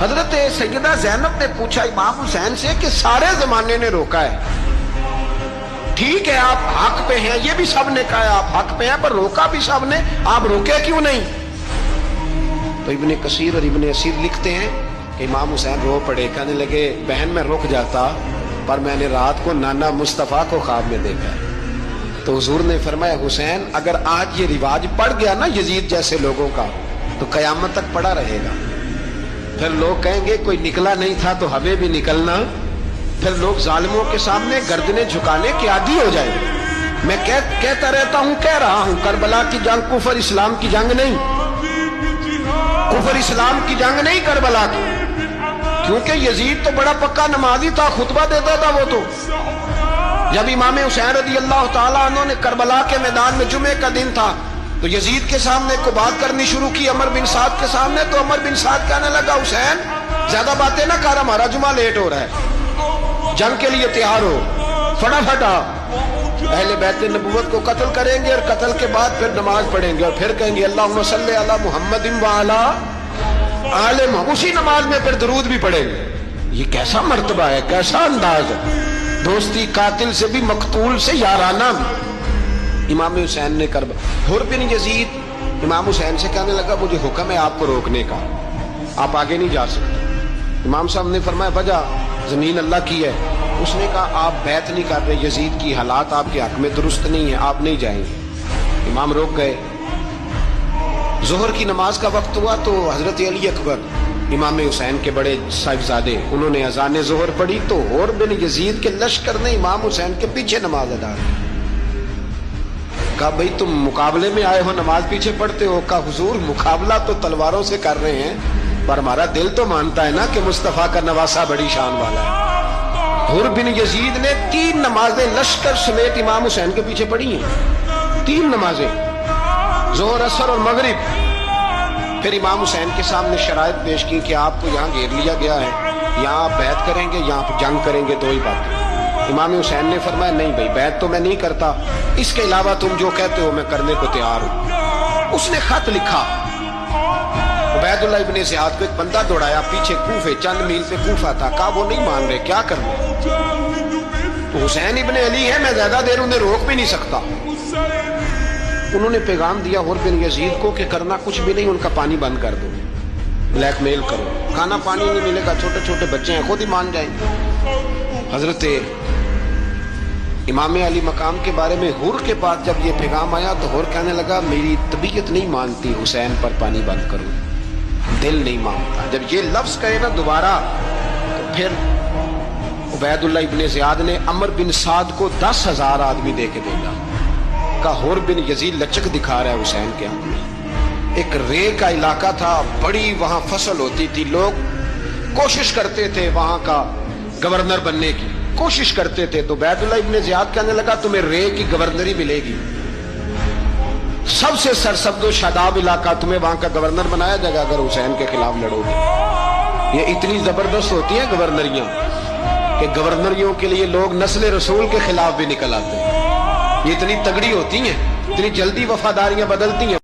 حضرت سیدہ زینب نے پوچھا امام حسین سے کہ سارے زمانے نے روکا ہے، ٹھیک ہے آپ حق پہ ہیں، یہ بھی سب نے کہا آپ حق پہ ہیں، پر روکا بھی سب نے، آپ روکے کیوں نہیں؟ تو ابن کثیر اور ابن اسیر لکھتے ہیں کہ امام حسین رو پڑے، کہنے لگے بہن میں رک جاتا، پر میں نے رات کو نانا مصطفیٰ کو خواب میں دیکھا ہے۔ تو حضور نے فرمایا حسین اگر آج یہ رواج پڑ گیا نا یزید جیسے لوگوں کا تو قیامت تک پڑا رہے گا، پھر لوگ کہیں گے کوئی نکلا نہیں تھا تو ہمیں بھی نکلنا، پھر لوگ ظالموں کے سامنے گردنیں جھکانے کے عادی ہو جائیں گے۔ میں کہتا رہتا ہوں، کہہ رہا ہوں، کربلا کی جنگ کفر اسلام کی جنگ نہیں، کفر اسلام کی جنگ نہیں کربلا کی، کیونکہ یزید تو بڑا پکا نمازی تھا، خطبہ دیتا تھا وہ تو۔ جب امام حسین رضی اللہ تعالیٰ عنہ نے کربلا کے میدان میں جمعے کا دن تھا تو یزید کے سامنے کو بات کرنی شروع کی عمر بن سعد کے سامنے، تو عمر بن سعد کہنے لگا حسین زیادہ باتیں نہ کر، ہمارا جمعہ لیٹ ہو رہا ہے، جنگ کے لیے تیار ہو، فٹافٹ آ، اہل بیت نبوت کو قتل کریں گے اور قتل کے بعد پھر نماز پڑھیں گے اور پھر کہیں گے اللہم صلی علی محمد وعلی آل محمد، اسی نماز میں پھر درود بھی پڑھیں گے۔ یہ کیسا مرتبہ ہے، کیسا انداز ہے، دوستی قاتل سے بھی مقتول سے یارانہ بھی۔ امام حسین نے حر بن یزید امام حسین سے کہنے لگا مجھے حکم ہے آپ کو روکنے کا، آپ آگے نہیں جا سکتے۔ امام صاحب نے فرمایا وجہ زمین اللہ کی ہے، اس نے کہا آپ بیعت نہیں کر رہے، یزید کی حالات آپ کے حق میں درست نہیں ہے، آپ نہیں جائیں گے۔ امام روک گئے۔ ظہر کی نماز کا وقت ہوا تو حضرت علی اکبر امام حسین کے بڑے صاحبزادے انہوں نے اذان ظہر پڑھی تو حر بن یزید کے لشکر نے امام حسین کے پیچھے نماز ادا کی۔ کہا بھئی تم مقابلے میں آئے ہو نماز پیچھے پڑھتے ہو؟ کہا حضور مقابلہ تو تلواروں سے کر رہے ہیں پر ہمارا دل تو مانتا ہے نا کہ مصطفیٰ کا نواسہ بڑی شان والا ہے۔ حر بن یزید نے 3 نمازیں لشکر سمیت امام حسین کے پیچھے پڑھی ہیں، 3 نمازیں، ظہر اثر اور مغرب۔ پھر امام حسین کے سامنے شرائط پیش کی کہ آپ کو یہاں گھیر لیا گیا ہے، یہاں آپ بیعت کریں گے، یہاں جنگ کریں گے، 2 ہی باتیں۔ امام حسین نے فرمایا نہیں بھائی بیعت تو میں نہیں کرتا، اس کے علاوہ تم جو کہتے ہو میں کرنے کو تیار ہوں۔ اس نے خط لکھا، عبید اللہ ابن زیاد کو ایک بندہ دوڑایا پیچھے کوفے، چند میل پہ کوفہ تھا، کہا وہ نہیں مان رہے، کیا کرنا؟ تو حسین ابن علی ہے، میں زیادہ دیر انہیں روک بھی نہیں سکتا۔ انہوں نے پیغام دیا حر بن یزید کو کہ کرنا کچھ بھی نہیں، ان کا پانی بند کر دو، بلیک میل کرو، کھانا پانی نہیں ملے گا، چھوٹے چھوٹے بچے ہیں خود ہی مان جائیں گے۔ حضرت امام علی مقام کے بارے میں حر کے پاس جب یہ پیغام آیا تو حر کہنے لگا میری طبیعت نہیں مانتی حسین پر پانی بند کرو، دل نہیں مانتا۔ جب یہ لفظ کہے نا دوبارہ تو پھر عبید اللہ ابن زیاد نے عمر بن سعد کو 10,000 آدمی دے کے بھیجا، کہا حر بن یزید لچک دکھا رہا ہے حسین کے ہاتھ میں۔ ایک رے کا علاقہ تھا، بڑی وہاں فصل ہوتی تھی، لوگ کوشش کرتے تھے وہاں کا گورنر بننے کی، کوشش کرتے تھے۔ تو عبید اللہ ابن زیاد کہنے لگا تمہیں رے کی گورنری ملے گی، سب سے سرسبز و شاداب علاقہ، تمہیں وہاں کا گورنر بنایا جائے گا اگر حسین کے خلاف لڑو گے۔ یہ اتنی زبردست ہوتی ہیں گورنریاں کہ گورنریوں کے لیے لوگ نسل رسول کے خلاف بھی نکل آتے ہیں، یہ اتنی تگڑی ہوتی ہیں، اتنی جلدی وفاداریاں بدلتی ہیں۔